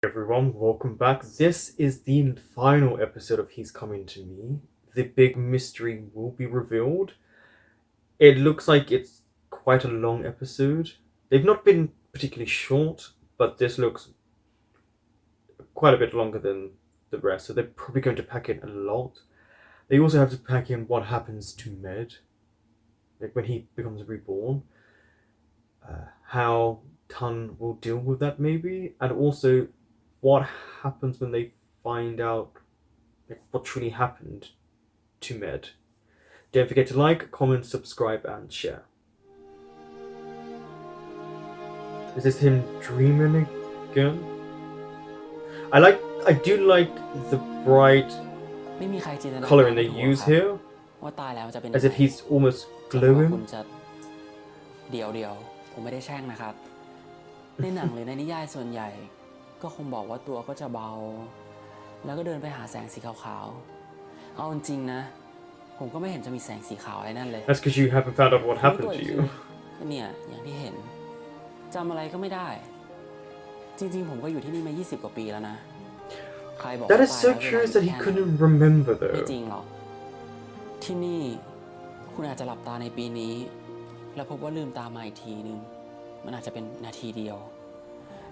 Everyone, welcome back. This is the final episode of He's Coming to Me. The big mystery will be revealed. It looks like it's quite a long episode. They've not been particularly short, but this looks quite a bit longer than the rest, so they're probably going to pack in a lot. They also have to pack in what happens to Med, like when he becomes reborn, how Tun will deal with that maybe, and also what happens when they find out what truly happened to Med. Don't forget to like, comment, subscribe, and share. Is this him dreaming again? I do like the bright coloring they use here, as if he's almost glowing. เดี๋ยวผมไม่ได้แช่งนะครับในหนังหรือในนิยายส่วนใหญ่ก็คงบอกว่าตัวก็จะเบาแล้วก็เดินไปหาแสงสีขาวๆเอาจริงนะผมก็ไม่เห็นจะมีแสงสีขาวอะไรนั่นเลย That's because you haven't found out what happened to you. เนี่ยอย่างที่เห็นจำอะไรก็ไม่ได้จริงๆผมก็อยู่ที่นี่มา20กว่าปีแล้วนะใครบอก That is so curious that he couldn't remember ไม่ though. จริงหรอกที่นี่คุณอาจจะหลับตาในปีนี้แล้วพบว่าลืมตามาอีกทีนึงมันอาจจะเป็นนาทีเดียว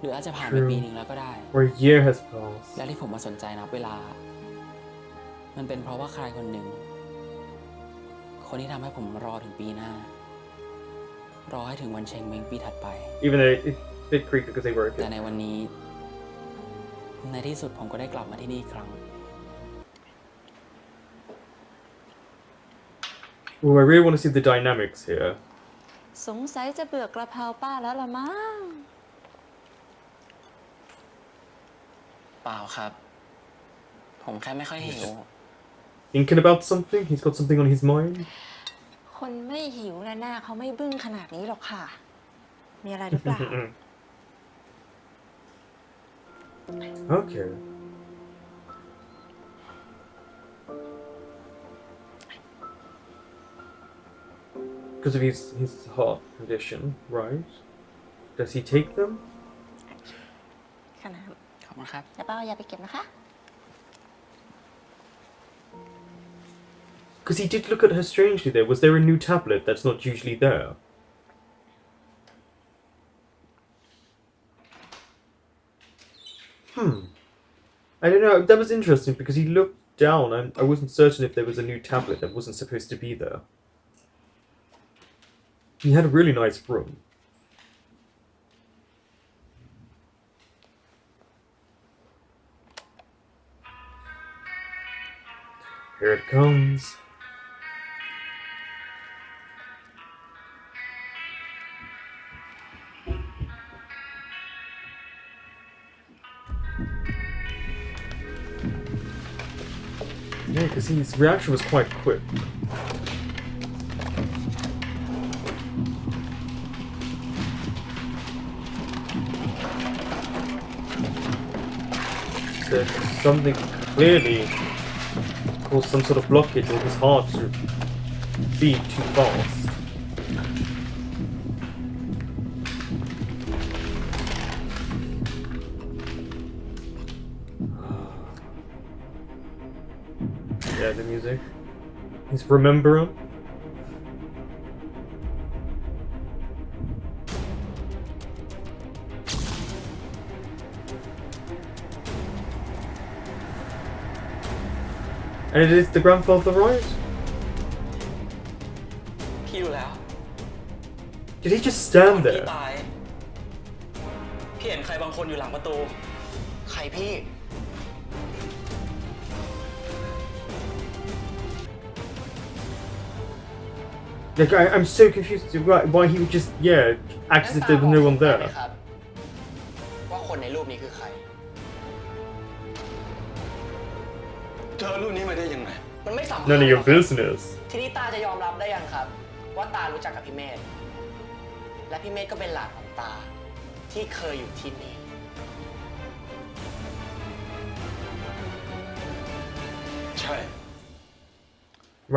หรืออาจจะผ่านไปปีนึงแล้วก็ได้ Or a year has passed. และที่ผมมาสนใจนับเวลามันเป็นเพราะว่าใครคนหนึ่งคนที่ทำให้ผมรอถึงปีหน้ารอให้ถึงวันเชงเม้งปีถัดไป Even though it's a bit creepy because they were แต่ในวันนี้ในที่สุดผมก็ได้กลับมาที่นี่อีกครั้ง Oh, I really want to see the dynamics here. สงสัยจะเบื่อกระเพราป้าแล้วละมั้งเปล่าครับผมแค่ไม่ค่อยหิว Thinking about something? He's got something on his mind? คนไม่หิวนะหน้าเขาไม่บึ้งขนาดนี้หรอกค่ะมีอะไรหรือเปล่า Okay. Because of his heart condition, right? Does he take them? ค่ะน้ำ ขอบคุณครับ แต่ป้าอย่าไปเก็บนะคะ Because he did look at her strangely there. Was there a new tablet that's not usually there? I don't know. That was interesting because he looked down and I wasn't certain if there was a new tablet that wasn't supposed to be there. He had a really nice room. Here it comes. Yeah, because his reaction was quite quick. So something clearly caused some sort of blockage or his heart to beat too fast. Yeah, the music. He's remembering. And it is the grandfather, right? พี่รู้แล้ว Did he just stand พี่ there? ตายพี่เห็นใครบางคนอยู่หลังประตูใครพี่ Like, I'm so confused why he would just, act as if there was no one there. ว่าคนในรูปนี้คือใคร เจอรูปนี้มาได้ยังไง มันไม่สำคัญ None of your business. ทีนี้ตาจะยอมรับได้ยังครับ ว่าตารู้จักกับพี่เมธและพี่เมธก็เป็นหลานของตาที่เคยอยู่ที่นี่ ใช่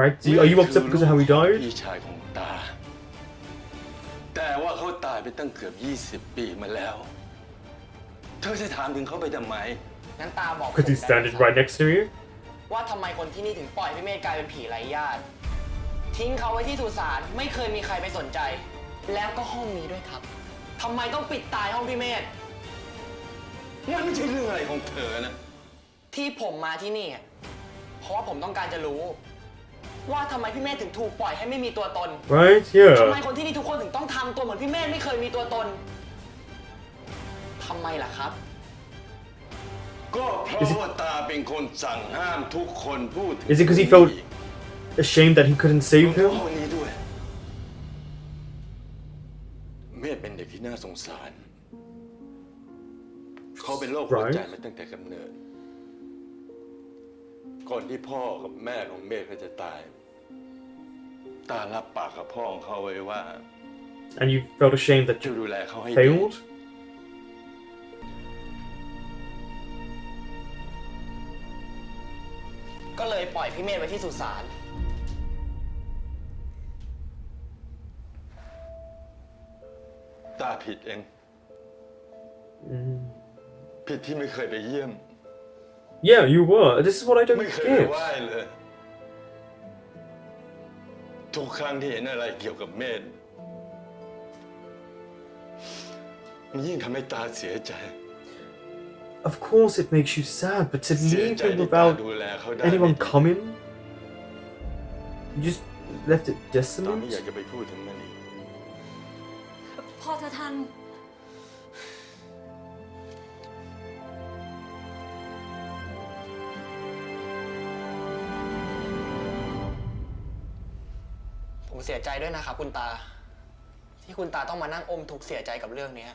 Right? Are you upset because of how he died? พี่ชายของตา แต่ว่าเขาตายไปตั้งเกือบ20 ปีมาแล้ว เธอจะถามถึงเขาไปทำไม งั้นตาบอกผม Because he's ได้ standing ไหม right next to you. ว่าทำไมคนที่นี่ถึงปล่อยพี่เมธกลายเป็นผีไร้ญาติทิ้งเขาไว้ที่สุสานไม่เคยมีใครไปสนใจ แล้วก็ห้องนี้ด้วยครับทำไมต้องปิดตายห้องพี่เมธ มันไม่ใช่เรื่องอะไรของเธอนะ ที่ผมมาที่นี่อะเพราะว่าผมต้องการจะรู้ ว่าทำไมพี่เมธถึงถูกปล่อยให้ไม่มีตัวตน Right? ทำไม Yeah. คนที่นี่ทุกคนถึงต้องทำตัวเหมือนพี่เมธไม่เคยมีตัวตนทำไมล่ะครับ ก็เพราะว่าตาเป็นคนสั่งห้ามทุกคนพูดถึง Is it because he felt ashamed that he couldn't รว save มทั้ง him? คนนี้ด้วย เมธเป็นเด็กที่น่าสงสาร เขาเป็นโรคหัวใจมาตั้งแต่กำเนิด ก่อนที่พ่อกับแม่ของเมธเขาจะตาย ตารับปากกับพ่อของเขาไว้ว่า And you felt ashamed that จะ you ดูแลเขาให้ดี failed? ก็เลยปล่อยพี่เมธไว้ที่สุสาน ตาผิดเอง ผิดที่ไม่เคยไปเยี่ยม Yeah, you were. This is what I don't ไม่เคยไป get. ไหว้เลย ทุกครั้งที่เห็นอะไรเกี่ยวกับเมธมันยิ่งทำให้ตาเสียใจ Of course it makes you sad, but to เสีย leave ใจ him ที่ตา without ดูแลเขาได้ anyone ไม่ดี coming? You just left it ตาไม่อยาก desolate? จะไปพูดถึงมันอีก พอเธอทัน ผมเสียใจด้วยนะครับคุณตา ที่คุณตาต้องมานั่งอมทุกข์เสียใจกับเรื่องนี้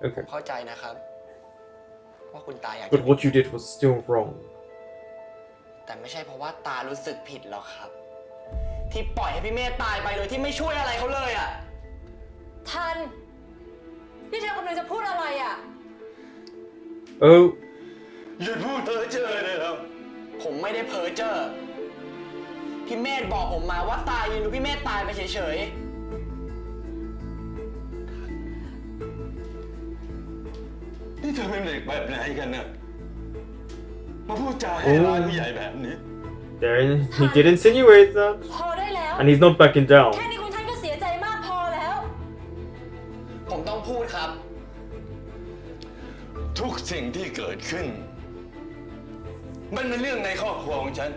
Okay. เข้าใจนะครับ ว่าคุณตาอยากจะ But what you did was still wrong. แต่ไม่ใช่เพราะว่าตารู้สึกผิดหรอกครับ ที่ปล่อยให้พี่เมธตายไปโดยที่ไม่ช่วยอะไรเขาเลยอ่ะ ทัน นี่เธอกำลังจะพูดอะไรอ่ะ Oh, หยุดพูดเพ้อเจ้อได้แล้ว ผมไม่ได้เพ้อเจ้อพี่เมธบอกผมมาว่าตายืนดูพี่เมธตายไปเฉย นี่เธอเป็นเด็กแบบไหนกันน่ะ มาพูดจาให้ร้ายผู้ใหญ่แบบนี้ there he did insinuate that, พอได้แล้ว and he's not backing down. แค่นี้คุณท่านก็เสียใจมากพอแล้ว ๆ ผมต้องพูดครับ ทุกสิ่งที่เกิดขึ้น มันเป็นเรื่องในครอบครัวของฉัน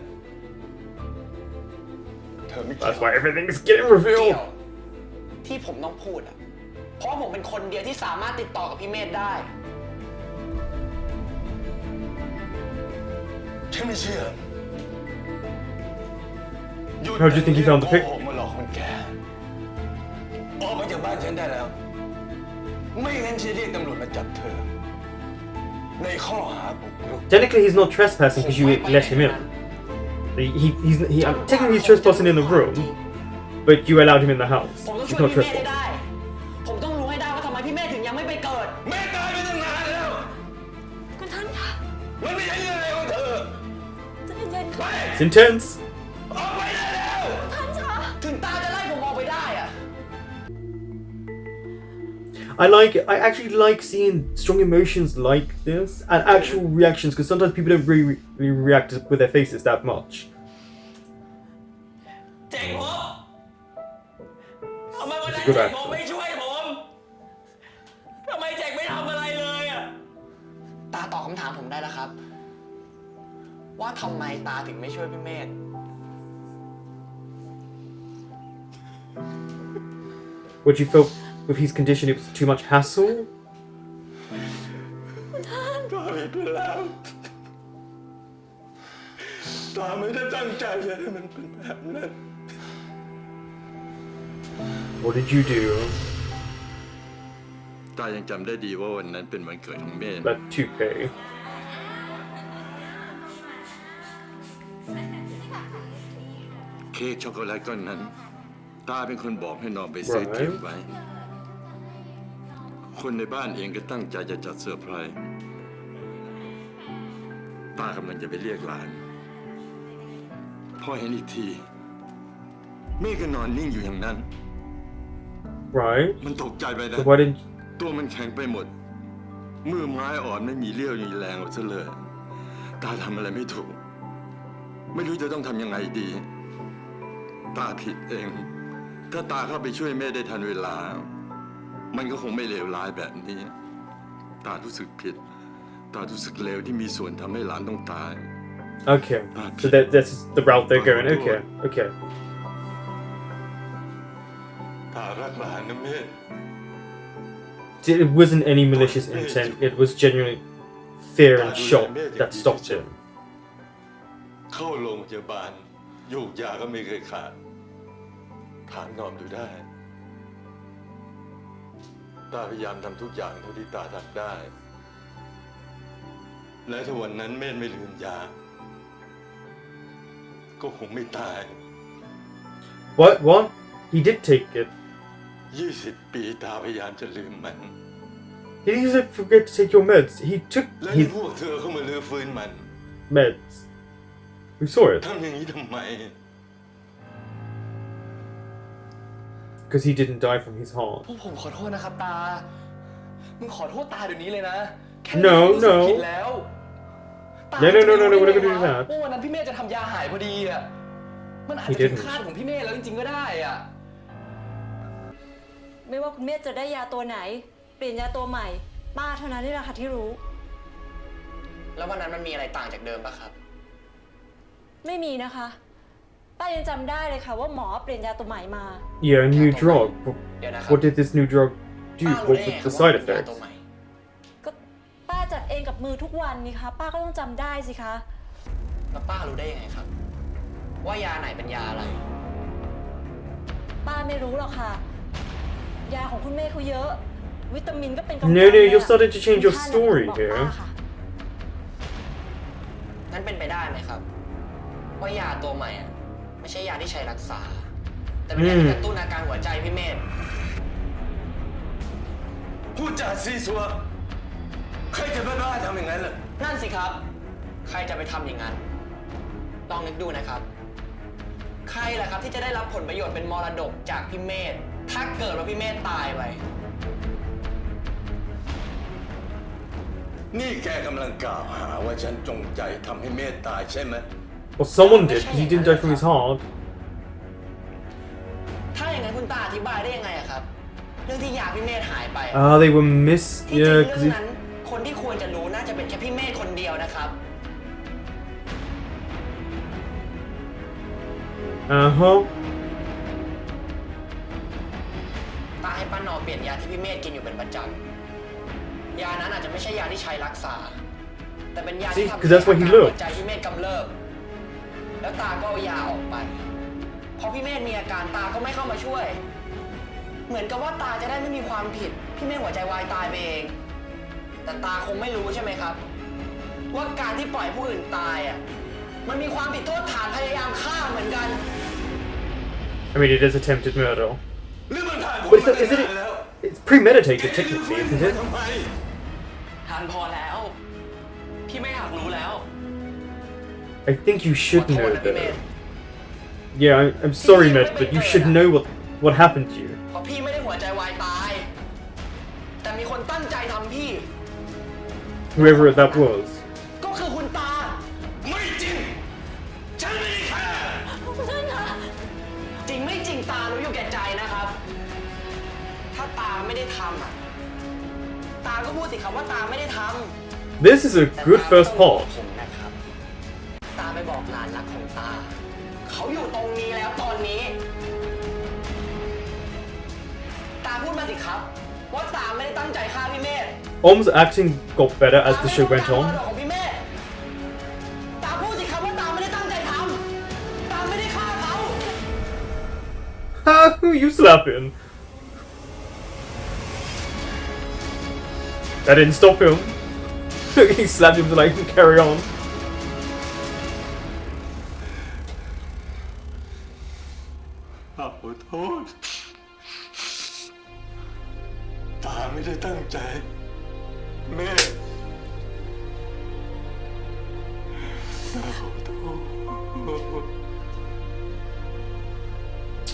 เธอไม่เกี่ย That's ว why everything is getting เกี่ revealed. ยวที่ผมต้องพูดอ่ะ เพราะผมเป็นคนเดียวที่สามารถติดต่อกับพี่เมธได้ ฉันไม่เชื่อ How do you think he found the pic? โกหกมาหลอกคนแกออกมาจากบ้านฉันได้แล้ว ไม่งั้นฉันเรียกตำรวจมาจับเธอ ในข้อหาบุกรุก Technically, he's not trespassing because you let him in. Technically he's trespassing in the room, but you allowed him in the house. ผมต้อง He's ช่วย not พี่เมธให้ trespassing. ได้ ผมต้องรู้ให้ได้ว่าทำไมพี่เมธถึงยังไม่ไปเกิด แม่ตายไปตั้งนานแล้ว คุณท่านคะ มันไม่ใช่เรื่องอะไรของเธอ ใจเย็นๆ ไป ค่ะ It's intense. ออกไปได้แล้ว ท่านคะ ถึงตาจะไล่ผมออกไปได้อะ I actually like seeing strong emotions like this and actual reactions because sometimes people don't really react with their faces that much. เจ๋งผมทำไมวันนั้น Good เจ๋ง actor. ผมไม่ช่วยผมทำไมเจ๋งไม่ทำอะไรเลยอะตาตอบคำถามผมได้แล้วครับ ว่าทำไมตาถึงไม่ช่วยพี่เมธ What you felt with his condition, it was too much hassle? ตาผิดไปแล้ว ตาไม่ได้ตั้งใจให้มันเป็นแบบนั้น What did you do? ตายังจำได้ดีว่าวันนั้นเป็นวันเกิดของเมธ That toupee. เค้กช็อกโกแลตก้อนนั้น ตาเป็นคนบอกให้น้องไปซื้อเก็บไว้ คนในบ้านเองก็ตั้งใจจะจัดเซอร์ไพรส์ตากำลังจะไปเรียกหลาน พอเห็นอีกทีเมฆก็นอนนิ่งอยู่อย่างนั้น Right? มันตกใจไปนะ So why didn't ตัวมันแข็งไปหมด มือไม้อ่อนไม่มีเรี่ยวมีแรงซะเลย ตาทำอะไรไม่ถูก ไม่รู้จะต้องทำยังไงดี ตาผิดเอง ถ้าตาเข้าไปช่วยแม่ได้ทันเวลา มันก็คงไม่เลวร้ายแบบนี้ ตารู้สึกผิด ตารู้สึกเลวที่มีส่วนทำให้หลานต้องตาย Okay, so that's the route they're going. Okay, okay. ตารักหลานนะแม่ It wasn't any malicious intent. It was genuinely fear and shock that stopped him. เข้าโรงพยาบาลยูกยาก็ไม่เคยขาด ถามนอมดูได้ ตาพยายามทำทุกอย่างเท่าที่ตาทำได้ และถ้าวันนั้นแม่ไม่ลืมยา ก็คงไม่ตาย What? He did take it. 20 ปีตาพยายามจะลืมมัน He didn't forget to take your meds. He took และนี่ his พวกเธอเข้ามาลื้อฟื้นมัน meds. We saw it. ทำอย่างนี้ทำไม Because he didn't die from his heart. พวกผมขอโทษนะครับตา มึงขอโทษตาเดี๋ยวนี้เลยนะ แค่ No, รู้สึก no. ผิดแล้วตา No, no, no, no, no, จะ we're ไม่ not รู้ gonna do ได้ไง that. ว่าวันนั้นพี่เมฆจะทำยาหายพอดีอ่ะ มันอาจ He จะถึง didn't. คาดของพี่เมฆแล้วจริงๆก็ได้อ่ะ ไม่ว่าคุณเมธจะได้ยาตัวไหน เปลี่ยนยาตัวใหม่ ป้าเท่านั้นนี่แหละค่ะที่รู้ แล้ววันนั้นมันมีอะไรต่างจากเดิมปะครับ ไม่มีนะคะ ป้ายังจำได้เลยค่ะว่าหมอเปลี่ยนยาตัวใหม่มา Yeah, a new drug. เดี๋ยวนะครับ What did this new drug do? ป้า What รู้ได้ไง were ครั the บว่า side เป็นยา effects? ตัวใหม่ ก็ป้าจัดเองกับมือทุกวันนี่คะป้าก็ต้องจำได้สิคะ แล้วป้ารู้ได้ยังไงครับ ว่ายาไหนเป็นยาอะไร ป้าไม่รู้หรอกค่ะ ยาของคุณเมธเขาเยอะ วิตามินก็เป็นกำ No, no, you're starting to change your story บอก here. ป้าค่ะ งั้นเป็นไปได้ไหมครับ ว่ายาตัวใหม่อะไม่ใช่ยาที่ใช้รักษา แต่เป็นยาที่กระตุ้นอาการหัวใจพี่เมธ พูดจาซีซัว ใครจะบ้าๆทำอย่างนั้นล่ะ นั่นสิครับ ใครจะไปทำอย่างนั้น ลองนึกดูนะครับ ใครล่ะครับที่จะได้รับผลประโยชน์เป็นมรดกจากพี่เมธถ้าเกิดว่าพี่เมธตายไป นี่แกกำลังกล่าวหาว่าฉันจงใจทำให้เมตตายใช่ไหม Well, someone did, because he didn't die from his heart. ถ้าอย่างนั้นคุณตาอธิบายได้ยังไงอะครับ เรื่องที่ยาพี่เมธหายไปอะ They were miss. ที่จริง Yeah, เรื่ because องนั้น คนที่ควรจะรู้น่าจะเป็นแค่พี่เมธคนเดียวนะครับ huh. ตาให้ป้านอมเปลี่ยนยาที่พี่เมธกินอยู่เป็นประจำยานั้นอาจจะไม่ใช่ยาที่ใช้รักษา แต่เป็นยาที่ See, ทำ 'cause that's why he ให้ looked. หัวใจพี่เมธกำเริบแล้วตาก็เอายาออกไปพอพี่เมธมีอาการตาก็ไม่เข้ามาช่วย เหมือนกับว่าตาจะได้ไม่มีความผิดพี่เมธหัวใจวายตายไปเอง แต่ตาคงไม่รู้ใช่ไหมครับ ว่าการที่ปล่อยผู้อื่นตายอ่ะมันมีความผิดโทษฐานพยายามฆ่าเหมือนกัน I mean, it is attempted murder. หรือมันผ่านผ But ลมา isn't ตั้ง it? นานแล้ว It's premeditated, แกจะลื้อ technically, ฟื้น isn't มัน it? ทำไม ทานพอแล้ว พี่ไม่อยากรู้แล้ว I think you ขอ should โทษ know นะพี่เมธ though. Yeah, I'm sorry, Matt, but you should know what happened to you. เพราะพี่ไม่ได้หัวใจวายตาย แต่มีคนตั้งใจทำพี่ Whoever that was. ก็คือคุณตา ไม่จริง ฉันไม่ได้ฆ่า จริงไม่จริงตารู้อยู่แก่ใจนะครับ ถ้าตาไม่ได้ทำอ่ะ ตาก็พูดสิครับว่าตาไม่ได้ทำ This is a แต่ good ตา first ต้องบอก part. ผมนะครับ ตาไปบอกหลานรักของตา เขาอยู่ตรงนี้แล้วตอนนี้ ตาพูดมาสิครับ ว่าตาไม่ได้ตั้งใจฆ่าพี่เมธ Om's acting got better as the show went ตา on. ไม่ได้ต้องการมรดกของพี่เมธตาพูดสิครับว่าตาไม่ได้ตั้งใจทำ ตาไม่ได้ฆ่าเขา Ha! Who you slapping? That didn't stop him. He slapped him to like carry on. ขอโทษ ตาไม่ได้ตั้งใจ แม่ตาขอโทษ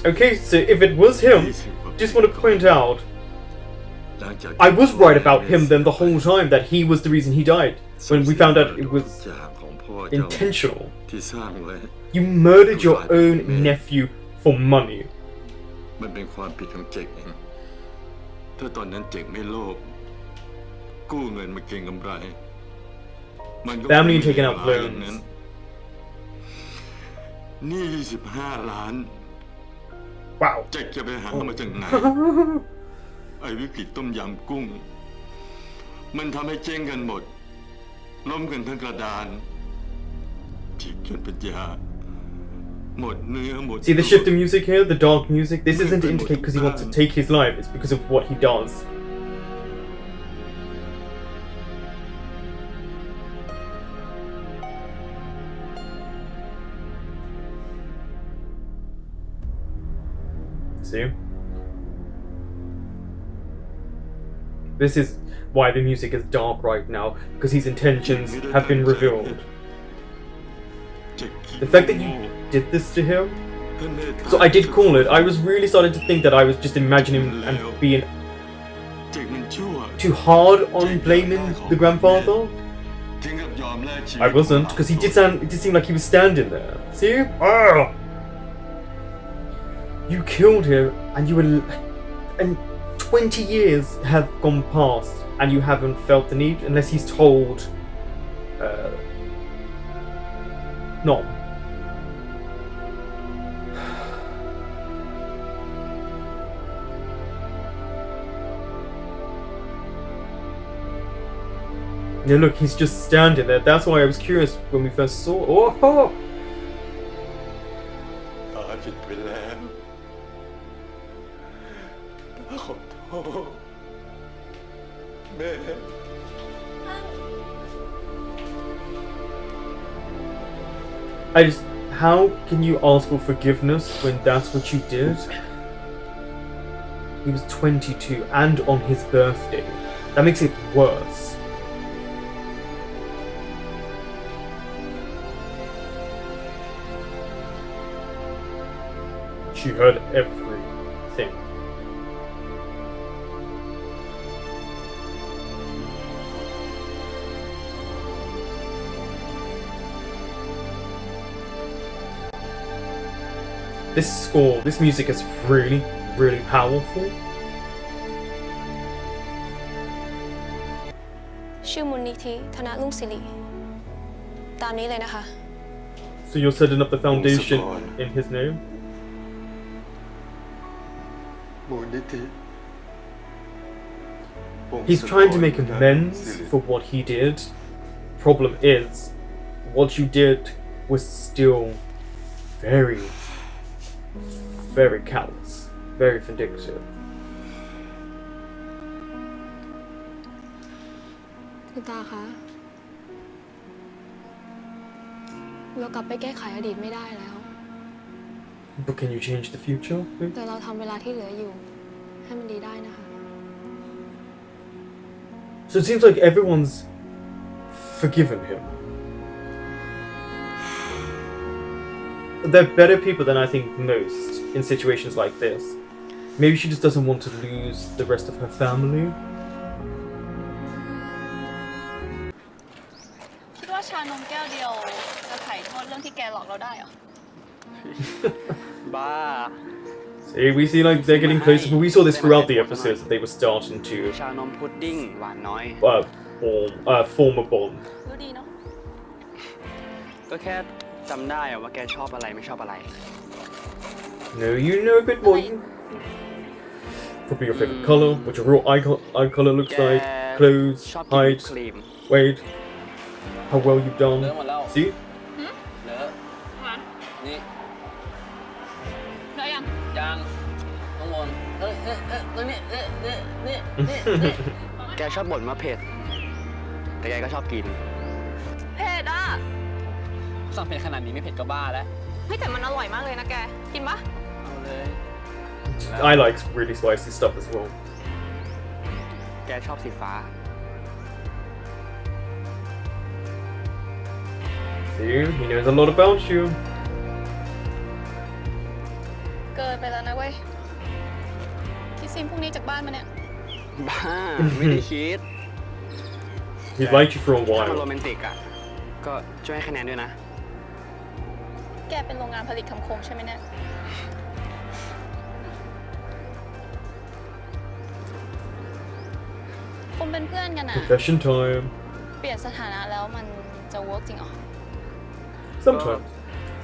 Okay, so if it was him, just want to point out I was right about him then the whole time, that he was the reason he died. When we found out it was intentional. ที่สร้างไว้ You murdered your own nephew for money. มันเป็นความผิดของเจกเองถ้าตอนนั้นเจกไม่โลภกู้เงินมาเก็งกำไรมันก็ Family taking out loans. นี่25 ล้าน Wow. เจกจะไปหามาจากไหน ไอ้วิกฤตต้มยำกุ้งมันทำให้เจ๊งกันหมดล้มกันทั้งกระดานฉีกจนปัญญาหมดเนื้อหมด See the shift in music here, the dark music? This isn't to indicate because he wants to take his life, it's because of what he does. See? This is why the music is dark right now, because his intentions have been revealed. The fact that you did this to him. So I did call it. I was really starting to think that I was just imagining him and being too hard on blaming the grandfather. I wasn't, because it did seem like he was standing there. See? Ah! You killed him, and and 20 years have gone past, and you haven't felt the need, unless he's told, no. Yeah, look, he's just standing there. That's why I was curious when we first saw. Oh! ตาผิดไปแล้วตาขอโทษแม่ How can you ask for forgiveness when that's what you did? He was 22 and on his birthday. That makes it worse. She heard everything. This score, this music is really, really powerful. ชื่อมูลนิธิธนรุ่งศิริตามนี้เลยนะคะ So you're setting up the foundation in his name? มูลนิธิ He's trying to make amends for what he did. Problem is, what you did was still very, very callous, very vindictive. คุณตาคะเรากลับไปแก้ไขอดีตไม่ได้แล้ว But can you change the future? แต่เราทำเวลาที่เหลืออยู่ให้มันดีได้นะคะ So it seems like everyone's forgiven him. They're better people than I think most in situations like this. Maybe she just doesn't want to lose the rest of her family. คิดว่าชานมแก้วเดียวจะไถ่โทษเรื่องที่แกหลอกเราได้เหรอ บ้า See, we see like they're getting closer, but we saw this throughout the episodes that they were starting to ชานมพุดดิ้งหวานน้อย form a bond. รู้ดีเนาะ ก็แค่จำได้ว่าแกชอบอะไรไม่ชอบอะไร No, you know a bit more. Probably your favorite color, what your real eye color looks like, clothes, ชอบกินวิ height, ปครีม weight, how well you've done. เลอะหมดแล้ว See? เลอะ หวาน นี่ เนื้อยัง ยังน้องมนตรงนี้นี่แกชอบบ่นว่าเผ็ด แต่แกก็ชอบกิน เผ็ดอ่ะ สั่งเผ็ดขนาดนี้ไม่เผ็ดก็บ้าแล้ว เฮ้ยแต่มันอร่อยมากเลยนะแก กินปะ เอาเลย I like really spicy stuff as well. แกชอบสีฟ้า See? He knows a lot about you. เกินไปแล้วนะเว้ยคิดซิมพรุ่งนี้จากบ้านมาเนี่ย บ้า ไม่ได้คิด He's liked you for a ถ้ามันโร while. แมนติกอ่ะ ก็ช่วยให้คะแนนด้วยนะ แกเป็นโรงงานผลิตคำคมใช่ไหมเนี่ย คนเป็นเพื่อนกันอะ Confession time. เปลี่ยนสถานะแล้วมันจะเวิร์กจริงเหรอ Sometimes.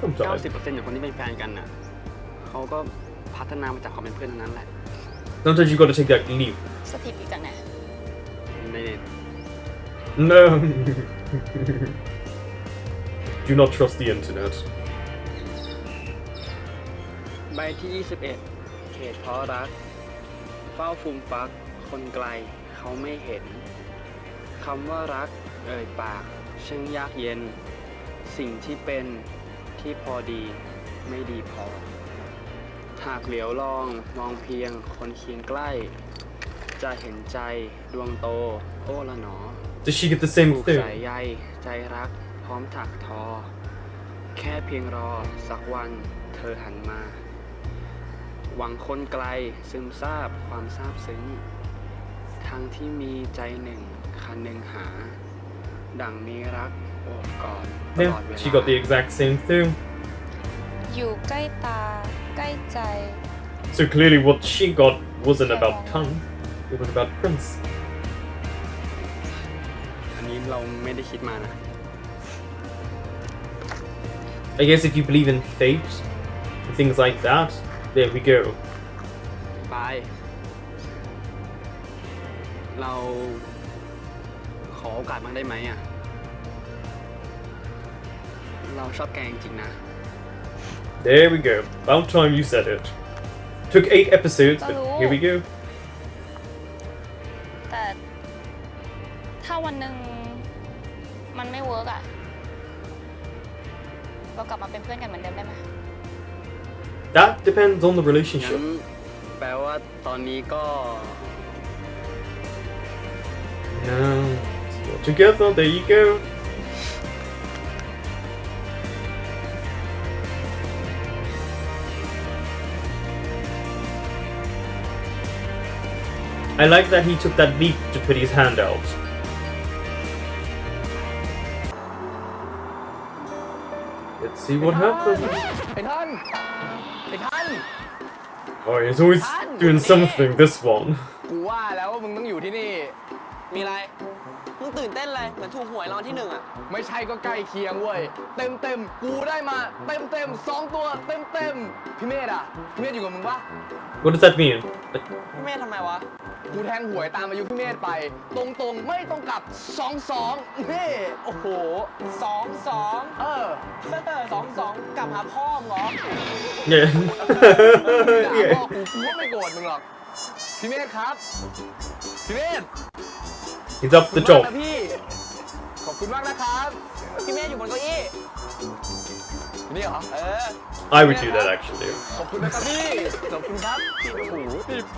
90% Sometimes. ของคนที่เป็นแฟนกันน่ะเขาก็พัฒนามาจากความเป็นเพื่อนทั้งนั้นแหละ Sometimes you gotta take that leap. สถิติจากไหน ในเน็ต No. Do not trust the internet. ใบที่ 21 เขตเพราะรัก เฝ้าฟูมฟัก คนไกลเขาไม่เห็น คำว่ารักเอ่ยปากช่างยากเย็น สิ่งที่เป็นที่พอดีไม่ดีพอ หากเหลียวลองมองเพียงคนเคียงใกล้ จะเห็นใจดวงโต โอ้ละหนอ Does she get the ผู same กสาย thing? ใยใจรักพร้อมถักทอ แค่เพียงรอสักวันเธอหันมา หวังคนไกลซึมซาบความซาบซึ้ง ทั้งที่มีใจหนึ่งคันหนึ่งหา ดังมีรักโอบกอดตลอด Yeah, เวลา she got the exact same thing. อยู่ใกล้ตา ใกล้ใจ So clearly what she got wasn't about tongue. It was about Prince. อันนี้เราไม่ได้คิดมานะ I guess if you believe in fate and things like that, there we go. ไป เราขอโอกาสบ้างได้ไหมอ่ะ เราชอบแกจริงๆนะ There we go. About time you said it. Took 8 episodes, but here we go. แต่ถ้าวันหนึ่งมันไม่เวิร์กอะเรากลับมาเป็นเพื่อนกันเหมือนเดิมได้ไหม That depends on the งั้น relationship. แปลว่าตอนนี้ก็ Now, still together, there you go. I like that he took that leap to put his hand out. Let's see what happens. ไอ้ท่าน ไอ้ท่าน Oh, he's always doing something, this one. กูว่าแล้วว่ามึงต้องอยู่ที่นี่ มีอะไร มึงตื่นเต้นเลยเหมือนถูกหวยรางวัลที่ 1อะ ไม่ใช่ก็ใกล้เคียงเว้ย เต็มกูได้มาเต็ม2 ตัวเต็มพี่เมธอ่ะ พี่เมธอยู่กับมึงปะ What does that mean? พี่เมธทำไมวะ กูแทงหวยตามอายุพี่เมธไป ตรงไม่ตรงกับ2-2นี่โอ้โห 2-2 เออ 2-2 กลับหาพ่อมึงเหรอ Yeah. ด่าพ่อ Yeah. กูก็ไม่โกรธมึงหรอก พี่เมธครับ พี่เมธ He's up the ขอบคุณ top. มากนะพี่ ขอบคุณมากนะครับ พี่เมธอยู่บนเก้าอี้ นี่เหรอ I would do that actually. ขอบคุณนะครับพี่ ขอบคุณครับโอ้โห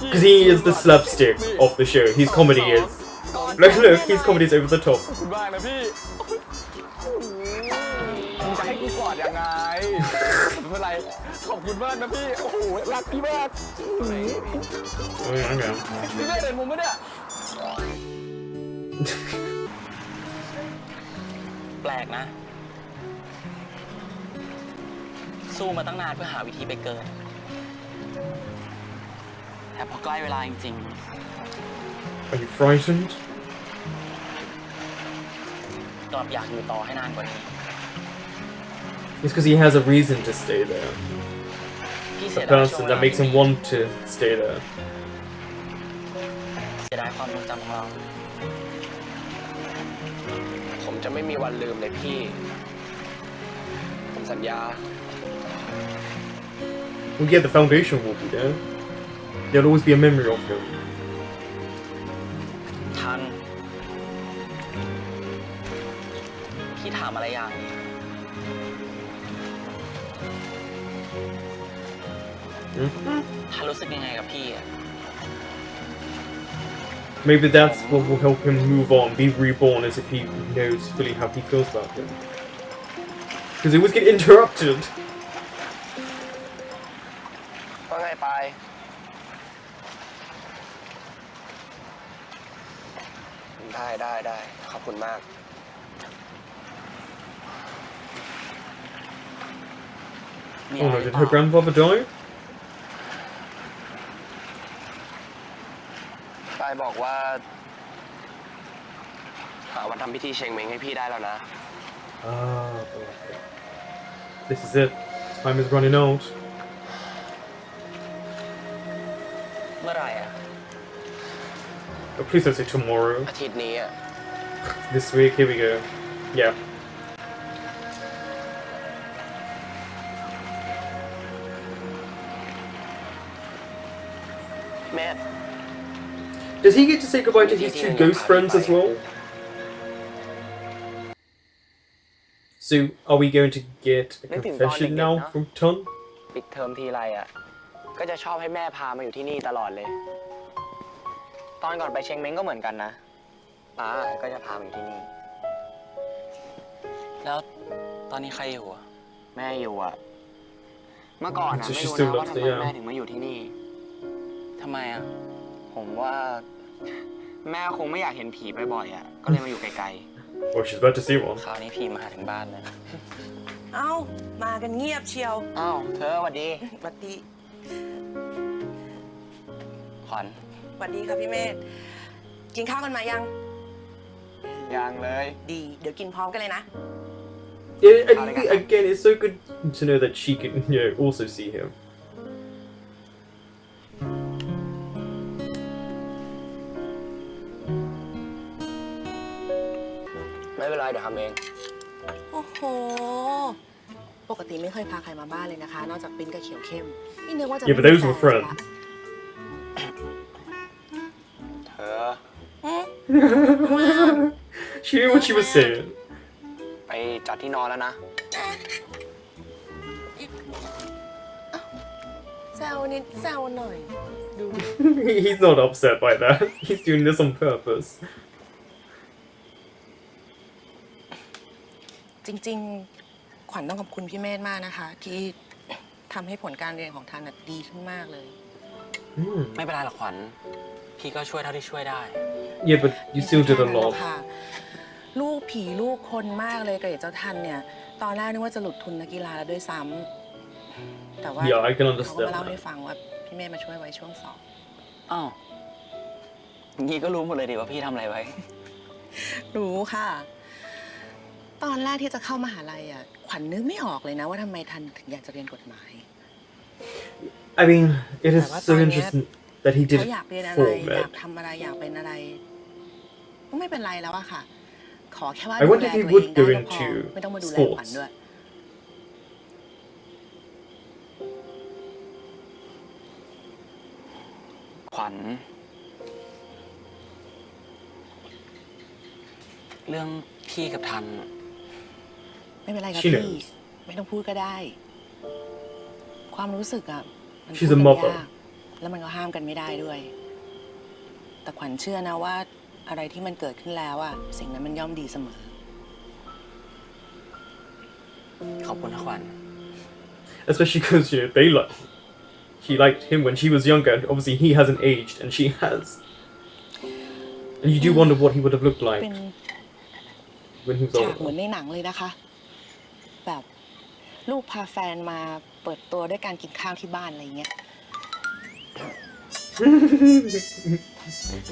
Because he is the slapstick of the show. His comedy is. Look, his comedy is over the top. ขอบคุณมากนะพี่มึงจะให้กูกอดยังไง ไม่เป็นไร ขอบคุณมากนะพี่ โอ้โห รักพี่มาก Okay. พี่แม่เห็นผมปะเนี่ย แปลกนะ สู้มาตั้งนานเพื่อหาวิธีไปเกิด แต่พอใกล้เวลาจริง Are you frightened? ๆ กลับอยากอยู่ต่อให้นานกว่านี้ It's because he has a reason to stay there. พี่เสี A ยดายช่วง person เว that ลา makes him want to stay there. เสียดายความทรงจำของเรา ผมจะไม่มีวันลืมเลยพี่ ผมสัญญา Well, yeah, the foundation will be there. There'll always be a memory of him. ทัน พี่ถามอะไรอย่าง ทันรู้สึกยังไงกับพี่อะ Maybe that's what will help him move on, be reborn as if he knows fully how he feels about him. Because he always get interrupted. ว่าไงไป ได้ขอบคุณมากมี Oh อะไร no, หรื did อเป her ล่า grandfather die? ตายบอกว่าหาวันทำพิธีเชงเม้งให้พี่ได้แล้วนะ Ah, okay. This is it. Time is running out. เมื่อไหร่อ่ะ Oh, please don't say tomorrow. อาทิตย์นี้อ่ะ This week, here we go. Yeah. แม่ Does he get to say goodbye to his two ghost friends as well? So, are we going to get a confession now from Ton? ปิดเทอมทีไรอ่ะก็จะชอบให้แม่พามาอยู่ที่นี่ตลอดเลย ตอนก่อนไปเชงเม้งก็เหมือนกันนะป้าก็จะพามาอยู่ที่นี่ แล้วตอนนี้ใครอยู่อะ แม่อยู่อ่ะ เมื่อก่อนนะ So ไม่ she รู้ still นะว่า loves ทำ the ไม yeah. แม่ถึงมาอยู่ที่นี่ ทำไมอะ ผมว่าแม่คงไม่อยากเห็นผีบ่อยๆอ่ะก็เลยมาอยู่ไกล Oh, she's about to see one. คราวนี้พี่มาถึงบ้านเลย เอ้า มากันเงียบเชียว ๆอ้าวเธอสวัสดี หวัดดี ขวัญ หวัดดีค่ะพี่เมธกินข้าวกันมายัง ยังเลย ดี เดี๋ยวกินพร้อมกันเลยนะ Yeah, again, it's so good to know that she can, also see him. ไม่เป็นไรเดี๋ยวทำเอง โอ้โห ปกติไม่เคยพาใครมาบ้านเลยนะคะ นอกจากปิ้นกับเขียวเข้ม นี่นึกว่าจะ Yeah, but those were friends. เธอ She knew what she was saying. ไปจัดที่นอนแล้วนะ แซวนิดแซวหน่อย ดู He's not upset by that. He's doing this on purpose. จริงๆ ขวัญต้องขอบคุณพี่เมธมากนะคะ ที่ทำให้ผลการเรียนของทันน่ะดีขึ้นมากเลย ไม่เป็นไรหรอกขวัญ พี่ก็ช่วยเท่าที่ช่วยได้ Yeah, but you still did a ไม่ใช่แค่นั้นหร lot. อกค่ะ ลูกผีลูกคนมากเลยกับเจ้าทันเนี่ย ตอนแรกนึกว่าจะหลุดทุนนักกีฬาแล้วด้วยซ้ำแต่ว่า Yeah, I can เขาก็มา understand เล่าให้ that. ฟังว่าพี่เมธมาช่วยไว้ช่วงสอบ อ้าวงี้ก็รู้หมดเลยดิว่าพี่ทำอะไรไว้ รู้ค่ะ ตอนแรกที่จะเข้ามหาลัยอ่ะ ขวัญนึกไม่ออกเลยนะว่าทำไมทันถึงอยากจะเรียนกฎหมาย I mean, it isแต่ว่า so ตอนเนี้ย interesting that he did เขา it อยากเรียนอะไร for อยาก med. ทำอะไรอยากเป็นอะไร ก็ไม่เป็นไรแล้วอะค่ะ ขอแค่ว่า I ดู wonder แล if he ตัวเอ would ง go ได้ก็พอ into ไม่ต้องมาดูแลขวัญ sports. ด้วย ขวัญ เรื่องพี่กับทัน ไม่เป็นไรครับ She พี่ knows ไม่ต้องพูดก็ได้ ความรู้สึกอะมัน She's พูด a กัน mother ยากแล้วมันก็ห้ามกันไม่ได้ด้วย แต่ขวัญเชื่อนะว่าอะไรที่มันเกิดขึ้นแล้วอะสิ่งนั้นมันย่อมดีเสมอ ขอบคุณนะขวัญ Especially because, they like. She liked him when she was younger, and obviously he hasn't aged, and she has. And you do wonder what he would have looked like เป็น when he was ฉากเหมือน older. ในหนังเลยนะคะ แบบลูกพาแฟนมาเปิดตัวด้วยการกินข้าวที่บ้านอะไรเงี้ย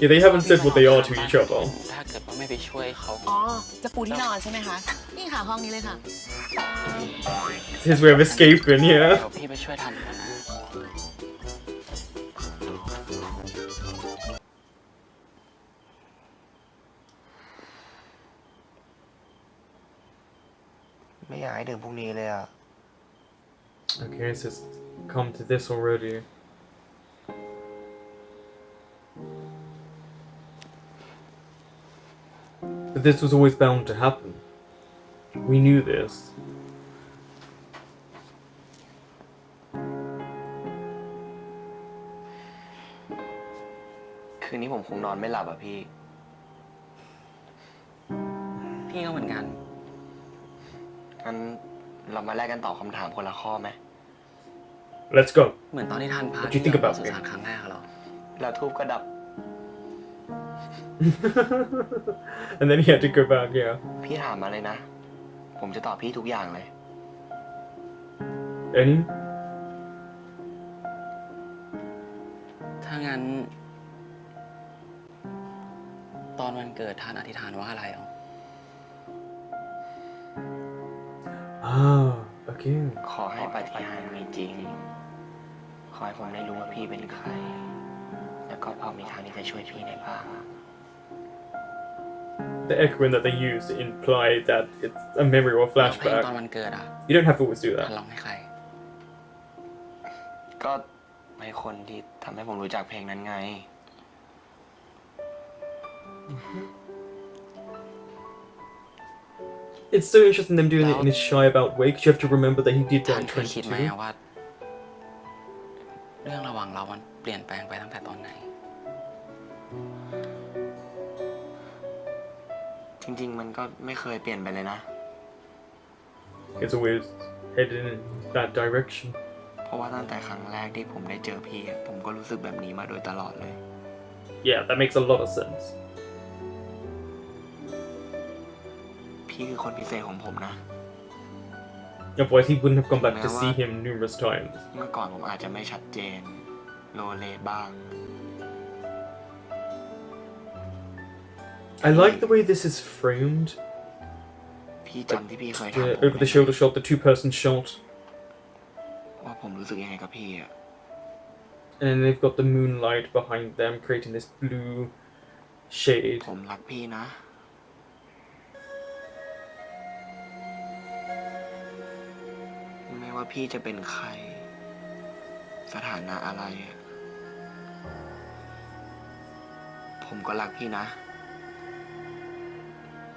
Yeah, they haven't said what they are to each other. ถ้าเกิดว่าไม่ไปช่วยเขา อ๋อ จะปูที่นอนใช่ไหมคะ นี่ค่ะห้องนี้เลยค่ะ It's his way of escaping, เดี๋ yeah. ยวพี่ไปช่วยทันกันนะ ไม่อยากให้ถึงพรุ่งนี้เลยอ่ะ Okay, so it's come to this already. But this was always bound to happen. We knew this. คืนนี้ผมคงนอนไม่หลับอ่ะพี่ พี่ก็เหมือนกัน งั้นเรามาแลกกันตอบคำถามคนละข้อไหม Let's go. เหมือนตอนที่ทันพา What do you think about สื่อ me? สารครั้งแรกเหรอ แล้วทูบก็ดับ And then he had to go back, yeah. พี่ถามมาเลยนะ ผมจะตอบพี่ทุกอย่างเลย Any? ถ้างั้น ตอนวันเกิดท่านอธิษฐานว่าอะไรอ่ะ Ah, okay. ขอให้ปาฏิหาริย์มีจริง ขอให้ผมได้รู้ว่าพี่เป็นใคร แล้วก็พอมีทางที่จะช่วยพี่ได้บ้าง The echoing that they use to imply that it's a memory or แล้วเพลง flashback. ตอนวันเกิดอ่ะ You don't have to always do ท่าน that. ร้องให้ใคร ก็ให้คนที่ทำให้ผมรู้จักเพลงนั้นไง It's so interesting them doing it in his shy about way, because you have to remember that he did ท่า that น in เคยคิดไหม 22. ว่า เรื่องระหว่างเรามันเปลี่ยนแปลงไปตั้งแต่ตอนไหน จริง ๆ มันก็ไม่เคยเปลี่ยนไปเลยนะ It's always headed in that direction. เพราะว่าตั้งแต่ครั้งแรกที่ผมได้เจอพี่อะผมก็รู้สึกแบบนี้มาโดยตลอดเลย Yeah, that makes a lot of sense. พี่คือคนพิเศษของผมนะ Otherwise, he wouldn't have gone back to see him numerous times. เมื่อก่อนผมอาจจะไม่ชัดเจน โลเลบ้าง I like the way this is framed. พี่จำที่พี่เคยทำ The ผม over the shoulder shot, the two-person shot, ว่าผมรู้สึกยังไงกับพี่อะ and then they've got the moonlight behind them, creating this blue shade. ผมรักพี่นะ ไม่ว่าพี่จะเป็นใคร สถานะอะไรอะผมก็รักพี่นะ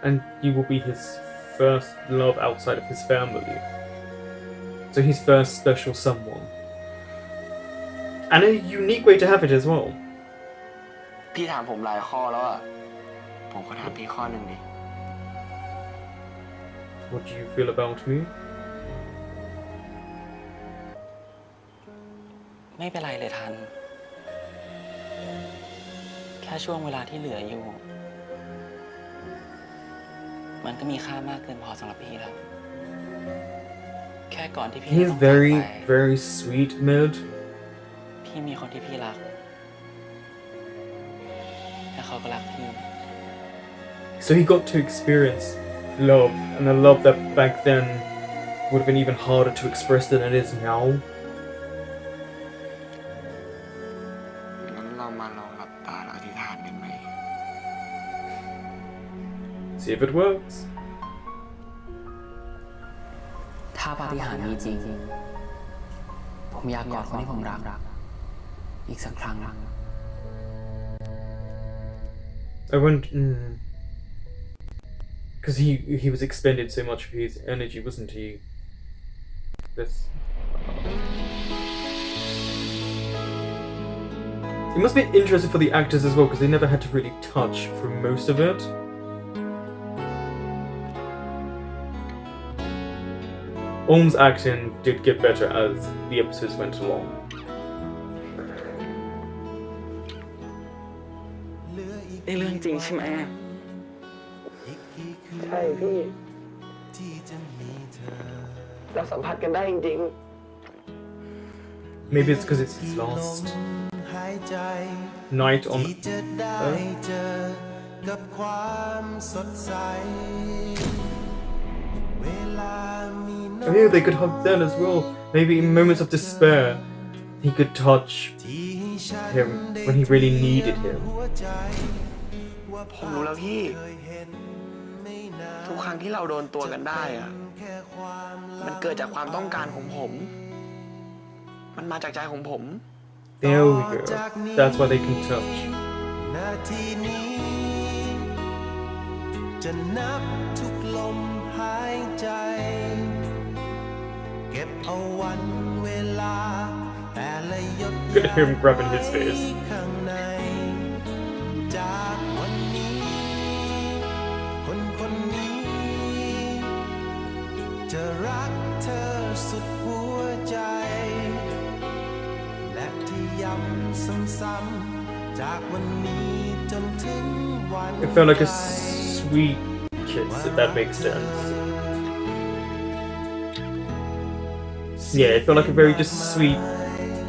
And you will be his first love outside of his family. So his first special someone. And a unique way to have it as well. พี่ถามผมหลายข้อแล้วอะผมก็ถามพี่ข้อหนึ่งดิ What do you feel about me? ไม่เป็นไรเลยทัน แค่ช่วงเวลาที่เหลืออยู่ มันก็มีค่ามากเกินพอสำหรับพี่แล้ว แค่ก่อนที่พี่ He's ต้องจาก very, ไป very sweet, Mid. พี่มีคนที่พี่รัก และเขาก็รักพี่ So he got to experience love, and a love that back then would have been even harder to express than it is now. งั้นเรามาลองหลับตาแล้วอธิษฐานกันไหม See if it works. ถ้าปาฏิหาริย์มีจริง ผมอยากกอดคนที่ผมรัก อีกสักครั้ง I wonder, because he was expended so much of his energy, wasn't he? This. It must be interesting for the actors as well, because they never had to really touch for most of it. Orm's acting did get better as the episodes went along. นี่เรื่องจริงใช่ไหม ใช่พี่ เราสัมผัสกันได้จริง Maybe it's because it's his last night on Earth. Oh yeah, they could hug then as well. Maybe in moments of despair, he could touch him when he really needed him. ผมรู้แล้วพี่ ทุกครั้งที่เราโดนตัวกันได้อะมันเกิดจากความต้องการของผม มันมาจากใจของผม There we go. That's why they can touch. นาทีนี้จะนับทุกลมหายใจ เก็บเอาวันเวลาแต่ละหยด Look at him grabbing his face. ข้างในจากวันนี้ คนคนนี้ จะรักเธอสุดหัวใจ และที่ย้ำซ้ำๆ จากวันนี้จนถึงวัน It felt like a sweet kiss, if that makes sense. Yeah, it felt like a very just sweet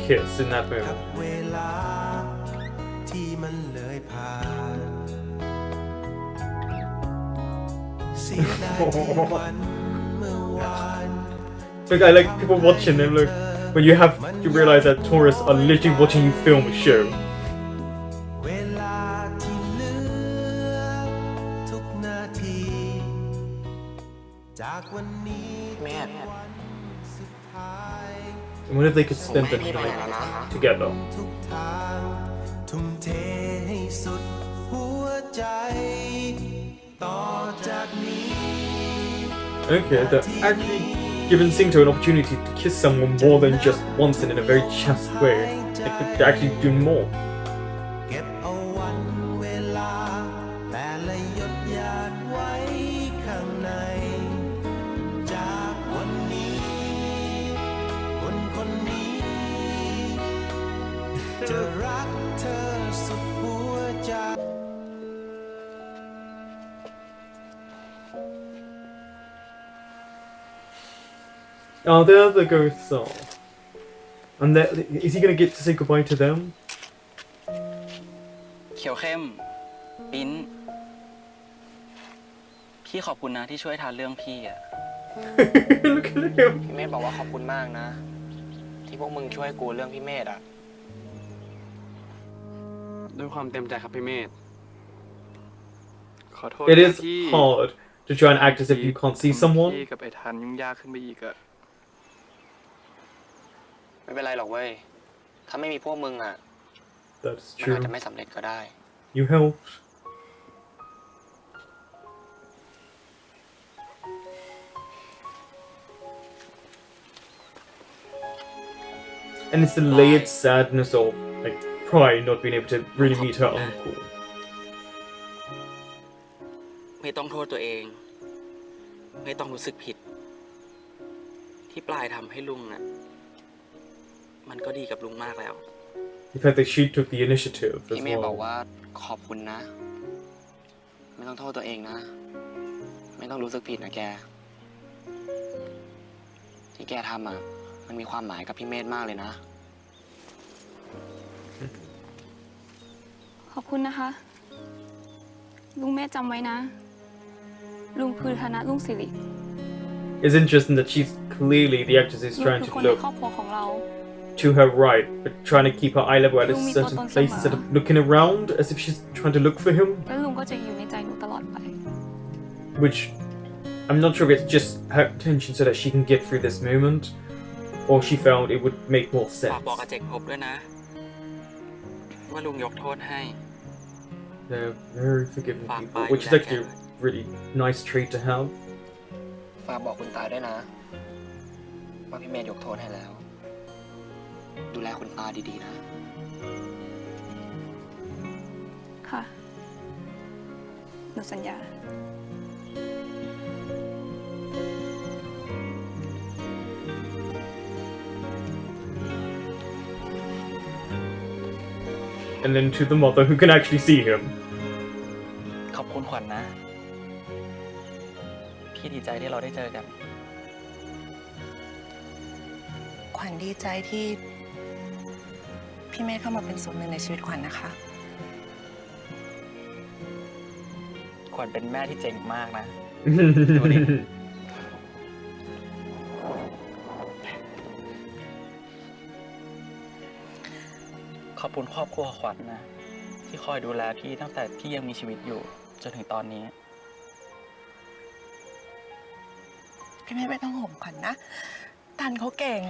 kiss in that moment. เวลาที่มันเลยผ่านเสียดายที่วันเมื่อวาน Like, I like people watching them, like, when you have to realize that tourists are literally watching you film a show. เวลาที่เหลือทุกนาทีจากวันนี้ แม่ สุดท้าย And what if they could spend the night together? ทุกทางทุ่มเทให้สุดหัวใจต่อจากนี้ Okay, they're actually giving Singto an opportunity to kiss someone more than just once and in a very chaste way. Like, they're actually doing more. เก็บเอาวันเวลาแต่ละหยดหยาดไว้ข้างในจากวันนี้คนคนนี้ จะรักเธอสุดหัวใจ Oh, there the ghosts are. And is he gonna get to say goodbye to them? เขียวเข้ม ปิ้น พี่ขอบคุณนะที่ช่วยทานเรื่องพี่อะ Look at him. พี่เมธบอกว่าขอบคุณมากนะ ที่พวกมึงช่วยกูเรื่องพี่เมธอ่ะ ด้วยความเต็มใจครับพี่เมธขอโทษ It นะ is ที่ hard to try and act as if you can't see พี่ someone. กับไอ้ทันยุ่งยากขึ้นไปอีกอะ ไม่เป็นไรหรอกเว้ย ถ้าไม่มีพวกมึงอ่ะ That's มันอาจ true. จะไม่สำเร็จก็ได้ You helped. And it's the layered sadness of like pride not being able to really meet her uncle. ไม่ต้องโทษตัวเอง ไม่ต้องรู้สึกผิด ที่ปลายทำให้ลุงน่ะ มันก็ดีกับลุงมากแล้ว The fact that she took the initiative as พี่เมธบอก well. ว่าขอบคุณนะ ไม่ต้องโทษตัวเองนะ ไม่ต้องรู้สึกผิดนะแก ที่แกทำอ่ะ มันมีความหมายกับพี่เมธมากเลยนะ ขอบคุณนะคะ ลุงเมธจำไว้นะ ลุงคือฐานะลุงสิริ It's interesting that she's clearly the actress is ลุง trying คือ to คนใน look ครอบครัวของเรา to her right, but trying to keep her eye level at a Lumi certain toton place sama. instead of looking around as if she's trying to look for him. แล้วลุงก็จะอยู่ในใจหนูตลอดไป Which I'm not sure if it's just her intention so that she can get through this moment, or she felt it would make more ฝาก sense. บอกอาเจกภพด้วยนะ ว่าลุงยกโทษให้ They're very forgiving Fuck, people, bye, which is you actually like a really nice trait to have. ฝากบอกคุณตาด้วยนะ ว่าพี่เมธยกโทษให้แล้ว ดูแลคุณตาดีๆนะ ค่ะ หนูสัญญา And then to the mother who can actually see him. ขอบคุณขวัญนะ พี่ดีใจที่เราได้เจอกัน ขวัญดีใจที่พี่เมธเข้ามาเป็นส่วนหนึ่งในชีวิตขวัญนะคะ ขวัญเป็นแม่ที่เจ๋งมากนะ ขอบคุณครอบครัวขวัญนะ ที่คอยดูแลพี่ตั้งแต่พี่ยังมีชีวิตอยู่จนถึงตอนนี้ พี่เมธไม่ต้องห่วงขวัญนะ ตันเขาเก่ง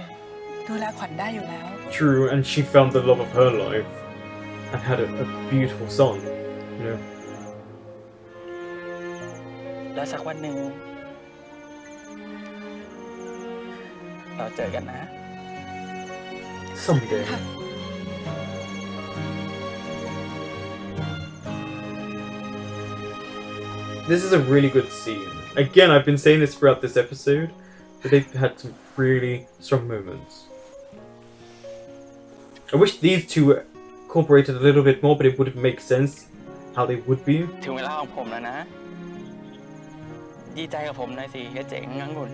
ดูแลขวัญได้อยู่แล้ว True, and she found the love of her life and had a beautiful son, you know. แล้วสักวันหนึ่งเราเจอกันนะ Someday. This is a really good scene. Again, I've been saying this throughout this episode, but they've had some really strong moments. I wish these two incorporated a little bit more, but it wouldn't make sense how they would be. ถึงเวลาของผมแล้วนะ ดีใจกับผมหน่อยสิเฮียเจ๋งองุ่น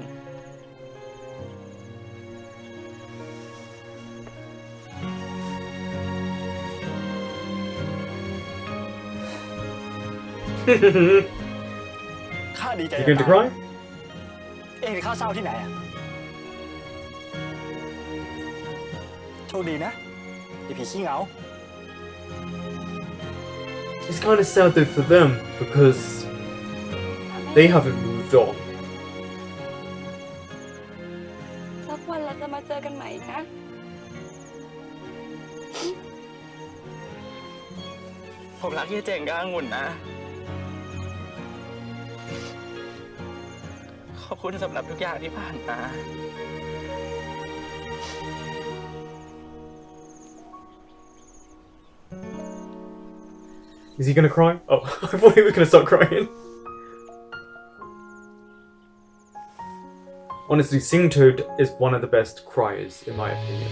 ข้าดีใจ You going to cry? เองข้าเศร้าที่ไหนอะโชคดีนะไอผีขี้เหงา It's kind of sad though for them because they haven't moved on. สักวันเราจะมาเจอกันใหม่นะ ผมรักเฮียเจ๋งกับองุ่นนะ ขอบคุณสำหรับทุกอย่างที่ผ่านมา Is he gonna cry? Oh, I thought he was gonna start crying. Honestly, Sing Toad is one of the best criers, in my opinion.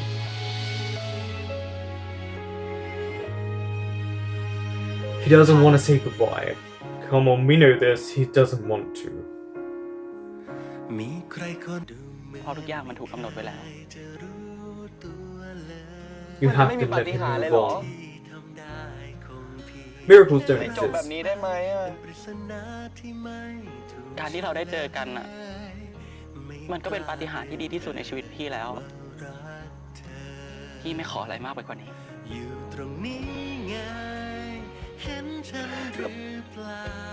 He doesn't want to say goodbye. Come on, we know this. He doesn't want to. เพราะทุกอย่างมันถูกกำหนดไว้แล้ว You have ไม่ to มีปา let ฏิ him หาริย์เลย move เหรอ on. Miracles don't ไม่จบแบบ exist. นี้ได้ไหมอะการที่เราได้เจอกันอะมันก็เป็นปาฏิหาริย์ที่ดีที่สุดในชีวิตพี่แล้ว พี่ไม่ขออะไรมากไปกว่านี้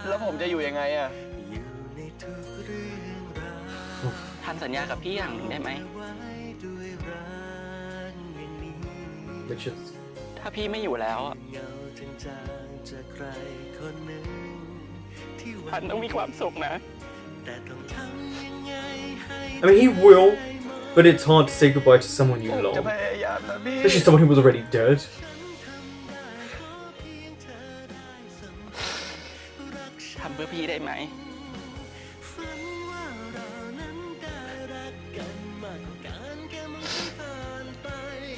แล้วผมจะอยู่ยังไงอะท่านสัญญากับพี่อย่างหนึ่งได้ไหม Which is ถ้าพี่ไม่อยู่แล้วอะท่านต้องมีความสุขนะ I mean, he will, but it's hard to say goodbye to someone you จะ love, พยายามนะพี่ especially someone who was already dead. ทำเพื่อพี่ได้ไหม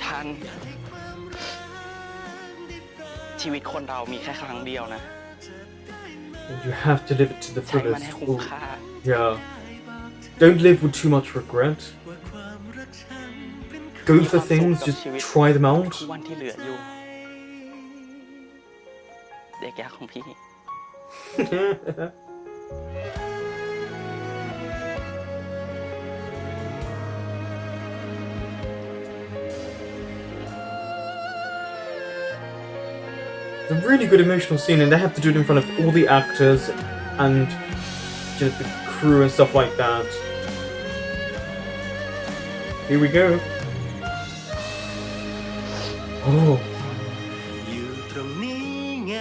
ท่าน ชีวิตคนเรามีแค่ครั้งเดียวนะ And you have to live it to the ใช้มัน fullest. ให้คุ้ม Ooh, ค่า yeah. Don't live with too much regret. Go for things, just try them ทุ out. กวันที่เหลืออยู่ เด็กยักษ์ของพี่ It's a really good emotional scene, and they have to do it in front of all the actors and just the crew and stuff like that. Here we go. Oh. อยู่ตรงนี้ไง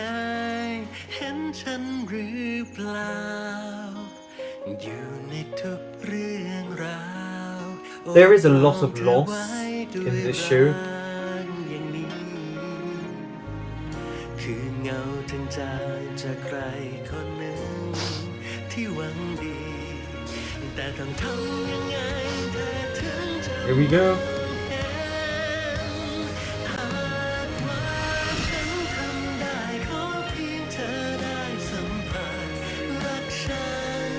เห็นฉันหรือเปล่าอยู่ในทุกเรื่องราว There is a lot of loss in this show. อย่างนี้คือเงาจางๆจากใครคนหนึ่งที่หวังดีแต่ต้องทำยังไงเธอถึงจะ Here we go. หากว่าฉันทำได้ขอเพียงเธอได้สัมผัสรักฉัน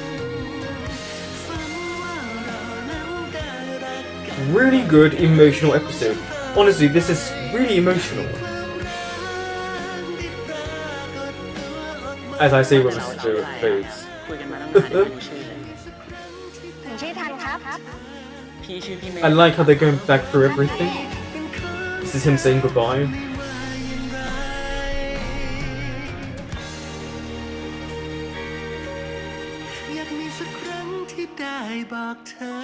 ฝันว่าเรานั้นได้รักกัน Really good emotional episode. Honestly, this is really emotional. As I say when the show fades. คุยกันมาตั้งนานยังไม่รู้ชื่อเลย ถึงชื่อทันครับ พี่ชื่อพี่เม I like how they're going back through everything. This is him saying goodbye. อยากมีสักครั้งที่ได้บอกเธอ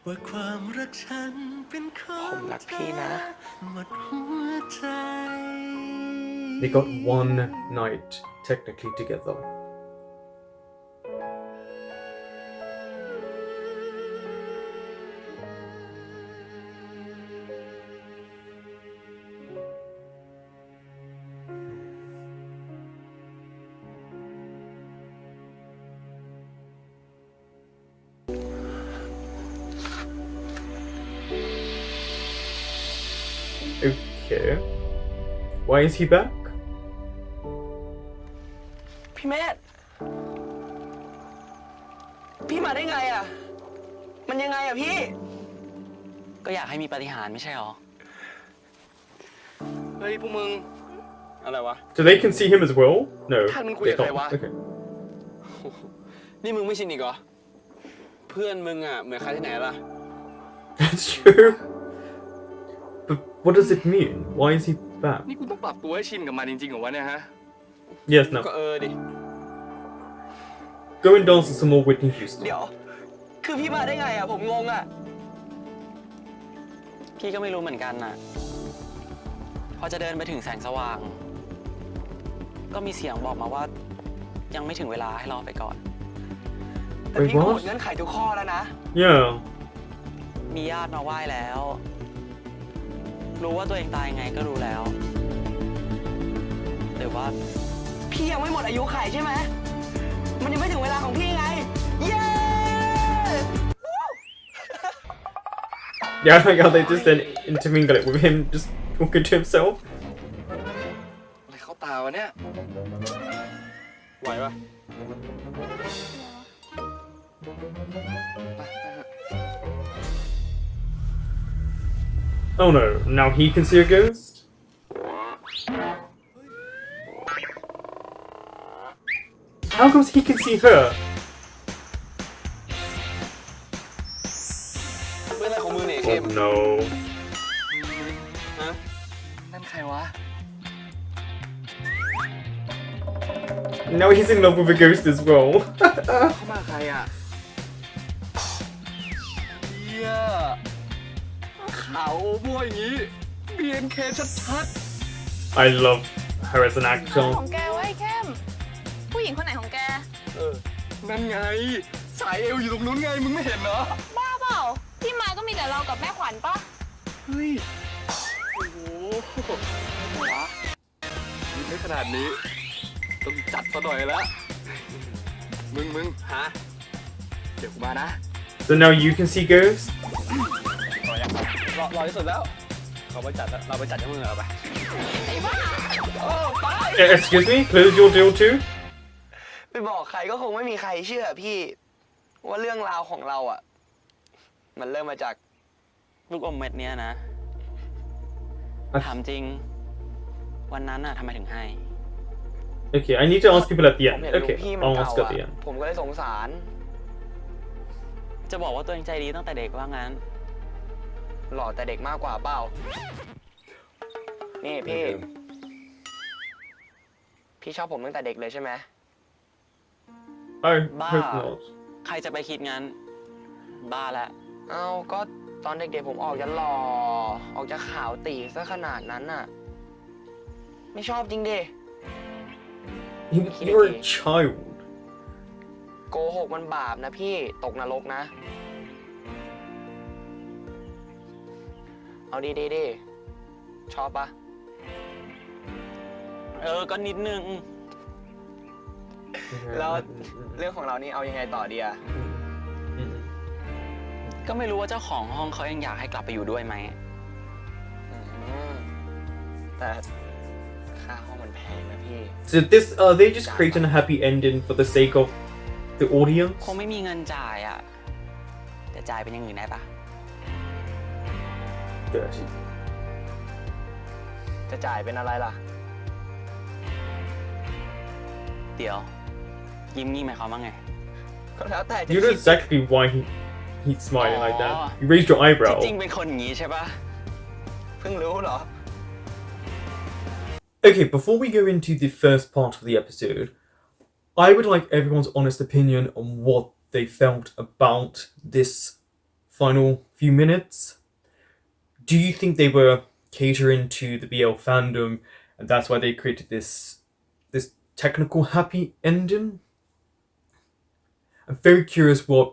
ว่าความรักฉันเป็นของ ผมรักพี่นะ หมดหัวใจ They got one night technically together. Okay. Why is he back? พี่เมธพี่มาได้ไงอ่ะ มันยังไงอ่ะพี่ ก็อยากให้มีปาฏิหาริย์ไม่ใช่หรอ เฮ้ย พวกมึง อะไรวะ So they can see him as well? No. ท่านมึงคุย they กับใคร can't. วะ Okay. นี่มึงไม่ชินอีกเหรอ เพื่อนมึงอ่ะ เหมือนใครที่ไหนล่ะ That's true. But what does it mean? Why is he back? นี่กูต้องปรับตัวให้ชินกับมันจริงๆเหรอวะเนี่ยฮะ Yes, ก็ no. ดิ Go and dance with some more Whitney Houston. เดี๋ยว คือพี่มาได้ไงอ่ะ ผมงงอ่ะ พี่ก็ไม่รู้เหมือนกันน่ะ พอจะเดินไปถึงแสงสว่าง ก็มีเสียงบอกมาว่า ยังไม่ถึงเวลาให้รอไปก่อน แต่พี่ก็หมดเงื่อนไขทุกข้อแล้วนะ Yeah. มีญาติมาไหว้แล้ว รู้ว่าตัวเองตายยังไงก็รู้แล้วหรือว่า พี่ยังไม่หมดอายุไขใช่ไหม มันยังไม่ถึงเวลาของพี่ไง เย้ Yeah, I like how they just then intermingle it with him just talking to himself. อะไรเข้าตาวะเนี่ย ไหวปะไปเถอะ Oh no, now he can see a ghost? How comes he can see her? เป็นอะไรของมึงเนี่ย Oh เข้ม no. ฮะ นั่นใครวะ Now he's in love with a ghost as well. เข้ามาใครอ่ะเฮียขาวโอโบอย่างงี้ BNK ชัด I love her as an ข actor. องแกไว้เข้ม ผู้หญิงคนไหนของแก ๆนั่นไง สายเอวอยู่ตรงนู้นไง มึงไม่เห็นเหรอ บ้าเปล่า ที่มาก็มีแต่เรากับแม่ขวัญปะ เฮ้ย โอ้โหวะยิ้มได้ขนาดนี้ ต้องจัดซะหน่อยแล้ว มึงฮะ เดี๋ยวกูมานะ So now you can see ghosts? รอที่สุดแล้ว เราไปจัดให้มึงเอาไป Excuse me? Close your deal too? ไปบอกใครก็คงไม่มีใครเชื่อพี่ ว่าเรื่องราวของเราอ่ะ มันเริ่มมาจาก ลูกอมเม็ดเนี้ยนะ ถามจริง วันนั้นน่ะทำไมถึงให้ Okay, I need to ask people at the ผม end. เห็นลู Okay, กพี่มัน I'll เก่า ask at อ่ะ the end. ผมก็เลยสงสาร จะบอกว่าตัวเองใจดีตั้งแต่เด็กว่างั้น หล่อแต่เด็กมากกว่าเปล่า นี่พี่ พี่ชอบผมตั้งแต่เด็กเลยใช่ไหม I Bah. hope not. ใครจะไปคิดงั้น บ้าแล้ว เอาก็ตอนเด็กๆผมออกจะหล่อ ออกจะขาวตีซะขนาดนั้นน่ะ ไม่ชอบจริงดิ You're a child. โกหกมันบาปนะพี่ ตกนรกนะ เอาดีๆดิ ชอบปะ ก็นิดนึง แล้วเรื่องของเรานี่เอายังไงต่อดีอะ ก็ไม่รู้ว่าเจ้าของห้องเขายังอยากให้กลับไปอยู่ด้วยไหม แต่ค่าห้องมันแพงนะพี่ So this, they just creating a happy ending for the sake of the audience? คงไม่มีเงินจ่ายอ่ะ แต่จ่ายเป็นอย่างอื่นได้ปะ Dirty. จะจ่ายเป็นอะไรล่ะ เดี๋ยว ยิ้มงี้หมายความว่าไง ก็แล้วแต่จะ You know คิด exactly why he's smiling like Aw. that. You raised your ที่ eyebrow. จริงเป็นคนอย่างงี้ใช่ปะ เพิ่งรู้เหรอ Okay, before we go into the first part of the episode, I would like everyone's honest opinion on what they felt about this final few minutes. Do you think they were catering to the BL fandom and that's why they created this technical happy ending? I'm very curious what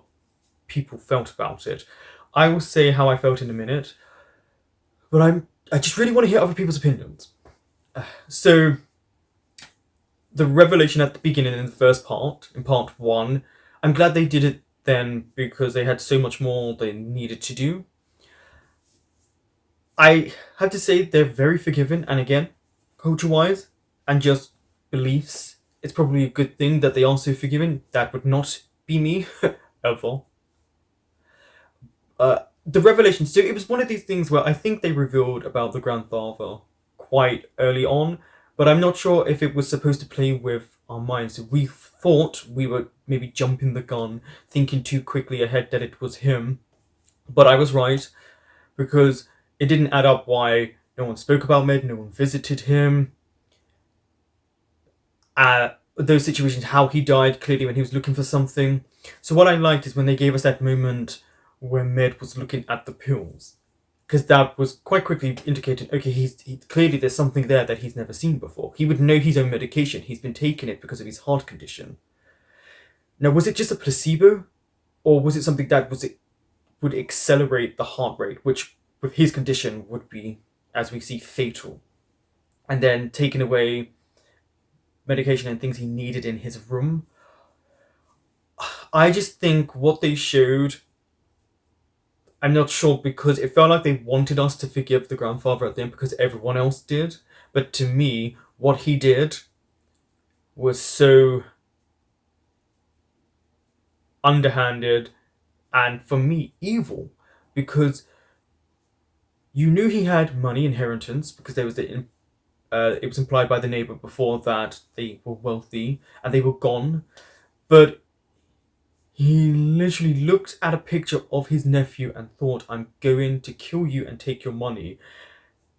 people felt about it. I will say how I felt in a minute, but I just really want to hear other people's opinions. So, the revelation at the beginning in the first part, in part 1, I'm glad they did it then because they had so much more they needed to do. I have to say they're very forgiving, and again, culture-wise and just beliefs, it's probably a good thing that they are so forgiving. That would not be me ever. The revelation. So it was one of these things where I think they revealed about the grandfather quite early on, but I'm not sure if it was supposed to play with our minds. So we thought we were maybe jumping the gun, thinking too quickly ahead that it was him. But I was right, because it didn't add up why no one spoke about Med, no one visited him. Those situations, how he died, clearly when he was looking for something. So what I liked is when they gave us that moment when Med was looking at the pills, because that was quite quickly indicating, okay, clearly there's something there that he's never seen before. He would know his own medication. He's been taking it because of his heart condition. Now, was it just a placebo, or was it something that would accelerate the heart rate, which with his condition would be, as we see, fatal, and then taking away medication and things he needed in his room? I just think what they showed, I'm not sure, because it felt like they wanted us to forgive the grandfather at the end because everyone else did. But to me, what he did was so underhanded and, for me, evil, because you knew he had money inheritance because there was it was implied by the neighbor before that they were wealthy and they were gone. But he literally looked at a picture of his nephew and thought, I'm going to kill you and take your money.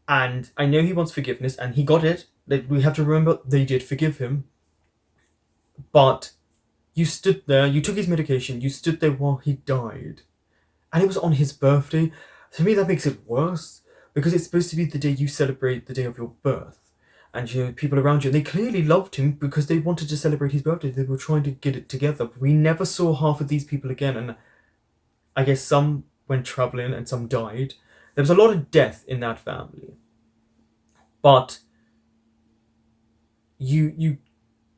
And I know he wants forgiveness, and he got it. We have to remember they did forgive him. But you stood there, you took his medication, you stood there while he died. And it was on his birthday. To me, that makes it worse, because it's supposed to be the day you celebrate the day of your birth. And people around you, they clearly loved him because they wanted to celebrate his birthday. They were trying to get it together. We never saw half of these people again, and I guess some went traveling and some died. There was a lot of death in that family. But you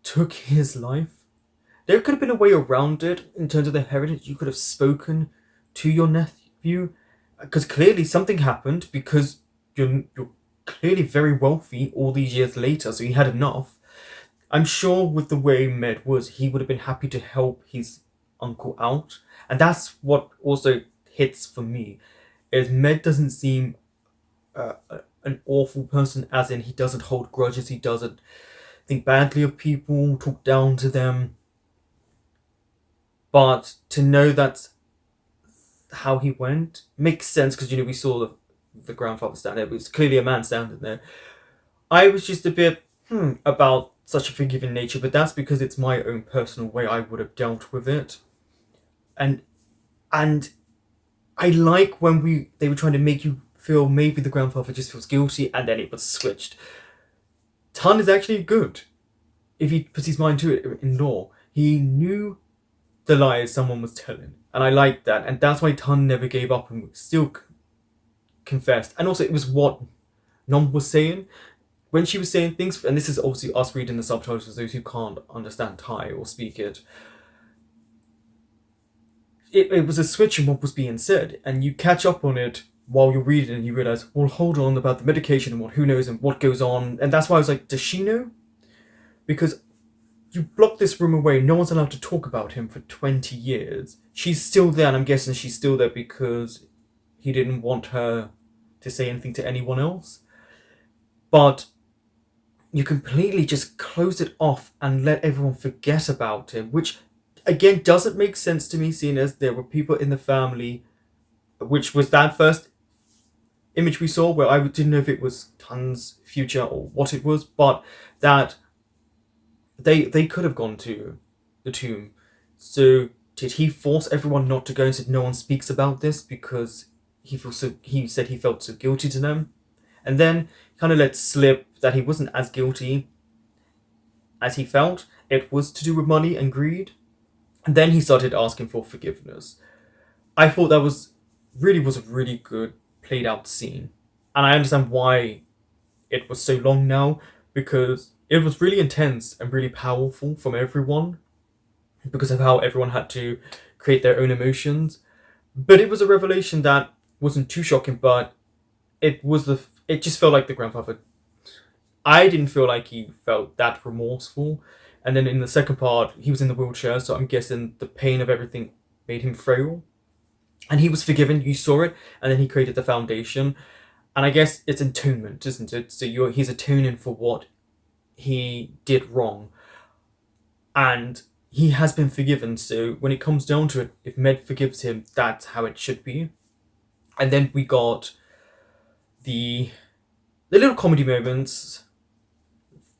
took his life. There could have been a way around it in terms of the heritage. You could have spoken to your nephew, because clearly something happened, because you're clearly very wealthy all these years later, so he had enough. I'm sure with the way Med was, he would have been happy to help his uncle out. And that's what also hits for me, is Med doesn't seem an awful person, as in he doesn't hold grudges, he doesn't think badly of people, talk down to them. But to know that's how he went makes sense, because we saw the grandfather stand there. It was clearly a man standing there. I was just a bit about such a forgiving nature, but that's because it's my own personal way I would have dealt with it. And I like when they were trying to make you feel maybe the grandfather just feels guilty, and then it was switched. Tan is actually good if he puts his mind to it in law. He knew the lies someone was telling, and I liked that, and that's why Tan never gave up and still confessed. And also, it was what Nom was saying when she was saying things, and this is obviously us reading the subtitles for those who can't understand Thai or speak it. It was a switch in what was being said, and you catch up on it while you're reading, and you realize, well, hold on, about the medication and what, who knows, and what goes on. And that's why I was like, does she know? Because you block this room away, no one's allowed to talk about him for 20 years. She's still there, and I'm guessing she's still there because he didn't want her to say anything to anyone else. But you completely just close it off and let everyone forget about him, which again doesn't make sense to me, seeing as there were people in the family, which was that first image we saw where I didn't know if it was Tan's future or what it was, but that they could have gone to the tomb. So did he force everyone not to go and said no one speaks about this because he said he felt so guilty to them? And then kind of let slip that he wasn't as guilty as he felt. It was to do with money and greed. And then he started asking for forgiveness. I thought that was a really good played out scene. And I understand why it was so long now, because it was really intense and really powerful from everyone, because of how everyone had to create their own emotions. But it was a revelation that wasn't too shocking, but it just felt like the grandfather I didn't feel like he felt that remorseful. And then in the second part, he was in the wheelchair, so I'm guessing the pain of everything made him frail. And he was forgiven, you saw it, and then he created the foundation. And I guess it's atonement, isn't it? So he's atoning for what he did wrong. And he has been forgiven, so when it comes down to it, if Med forgives him, that's how it should be. And then we got the little comedy moments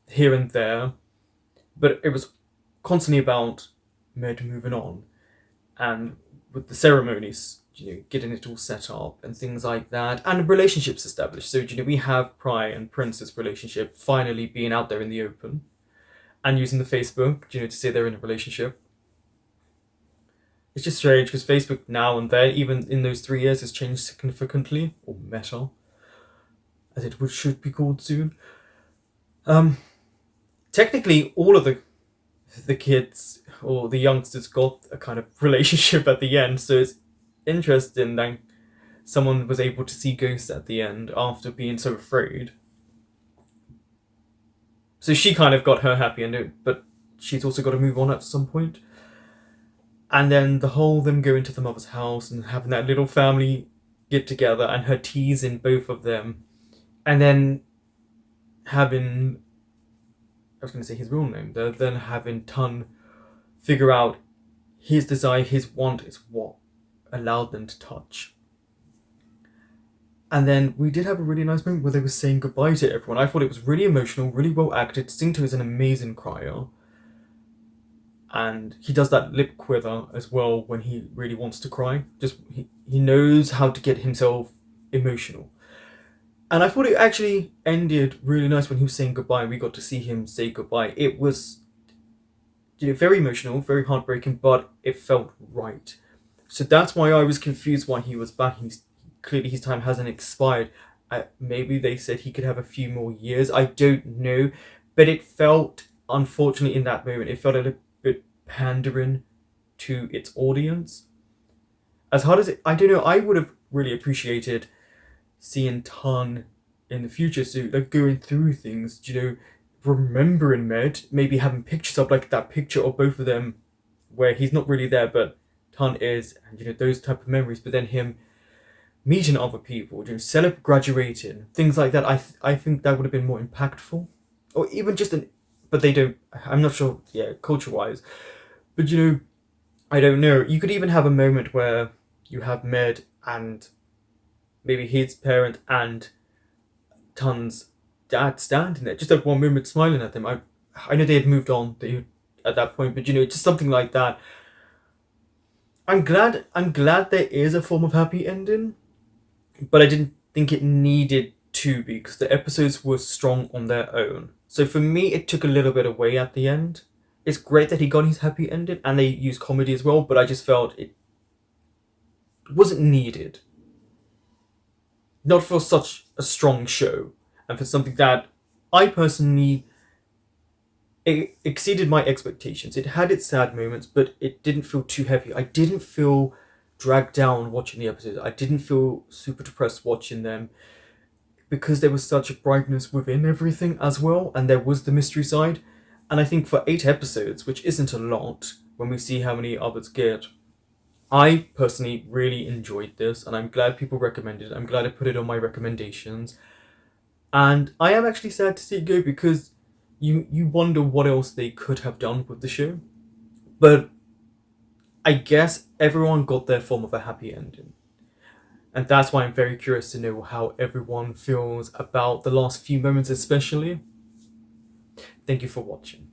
here and there, but it was constantly about Med moving on, and with the ceremonies, getting it all set up and things like that, and relationships established. So we have Pry and Prince's relationship finally being out there in the open, and using the Facebook, to say they're in a relationship. It's just strange because Facebook now and then, even in those 3 years, has changed significantly, or Meta, as it should be called soon. Technically, all of the kids or the youngsters got a kind of relationship at the end, so it's interesting that someone was able to see ghosts at the end after being so afraid. So she kind of got her happy ending, but she's also got to move on at some point. And then the whole them going to the mother's house and having that little family get together and her teasing both of them, and then having, I was going to say his real name, then having Tun figure out his desire, his want is what allowed them to touch. And then we did have a really nice moment where they were saying goodbye to everyone. I thought it was really emotional, really well acted. Singto is an amazing crier. And he does that lip quiver as well when he really wants to cry. Just he knows how to get himself emotional. And I thought it actually ended really nice when he was saying goodbye. We got to see him say goodbye. It was very emotional, very heartbreaking, but it felt right. So that's why I was confused why he was back. Clearly his time hasn't expired. Maybe they said he could have a few more years. I don't know. But it felt, unfortunately, in that moment, it felt a little bit pandering to its audience. As hard as I don't know, I would have really appreciated seeing Tun in the future, so like going through things, remembering Med, maybe having pictures of like that picture of both of them where he's not really there but Tun is, and those type of memories, but then him meeting other people, graduating, things like that. I think that would have been more impactful, or even just but they don't. I'm not sure. Yeah, culture wise, but I don't know. You could even have a moment where you have Med and maybe his parent and Tun's dad standing there, just at one moment smiling at them. I know they had moved on at that point, but just something like that. I'm glad there is a form of happy ending, but I didn't think it needed to be because the episodes were strong on their own. So for me, it took a little bit away at the end. It's great that he got his happy ending and they used comedy as well, but I just felt it wasn't needed. Not for such a strong show, and for something that I personally, it exceeded my expectations. It had its sad moments, but it didn't feel too heavy. I didn't feel dragged down watching the episodes. I didn't feel super depressed watching them because there was such a brightness within everything as well, and there was the mystery side. And I think for 8 episodes, which isn't a lot when we see how many others get, I personally really enjoyed this, and I'm glad people recommended it. I'm glad I put it on my recommendations. And I am actually sad to see it go because you wonder what else they could have done with the show. But I guess everyone got their form of a happy ending. And that's why I'm very curious to know how everyone feels about the last few moments especially. Thank you for watching.